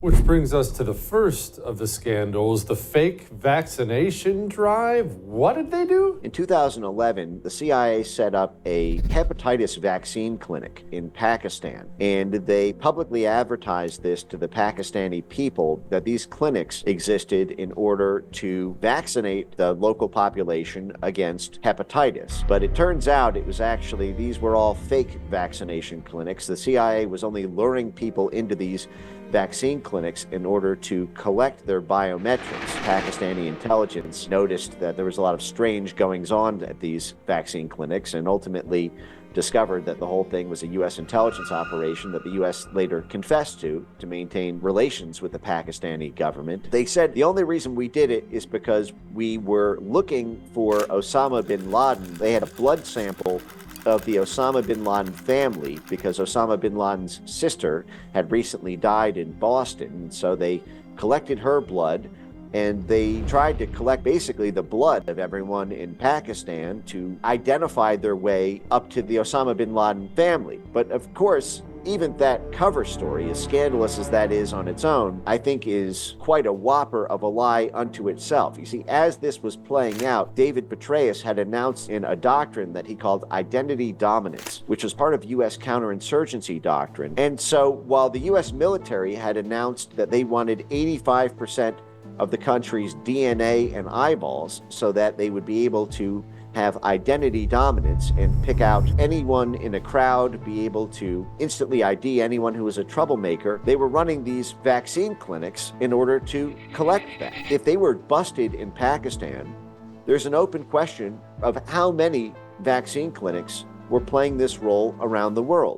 Which brings us to the first of the scandals, the fake vaccination drive. What did they do? In 2011, the CIA set up a hepatitis vaccine clinic in Pakistan, and they publicly advertised this to the Pakistani people that these clinics existed in order to vaccinate the local population against hepatitis. But it turns out these were all fake vaccination clinics. The CIA was only luring people into these vaccine clinics in order to collect their biometrics. Pakistani intelligence noticed that there was a lot of strange goings-on at these vaccine clinics and ultimately discovered that the whole thing was a U.S. intelligence operation that the U.S. later confessed to maintain relations with the Pakistani government. They said the only reason we did it is because we were looking for Osama bin Laden. They had a blood sample of the Osama bin Laden family because Osama bin Laden's sister had recently died in Boston. So they collected her blood and they tried to collect basically the blood of everyone in Pakistan to identify their way up to the Osama bin Laden family. But of course, even that cover story, as scandalous as that is on its own, I think is quite a whopper of a lie unto itself. You see, as this was playing out, David Petraeus had announced in a doctrine that he called identity dominance, which was part of U.S. counterinsurgency doctrine. And so while the U.S. military had announced that they wanted 85% of the country's DNA and eyeballs so that they would be able to have identity dominance and pick out anyone in a crowd, be able to instantly ID anyone who was a troublemaker. They were running these vaccine clinics in order to collect that. If they were busted in Pakistan, there's an open question of how many vaccine clinics were playing this role around the world.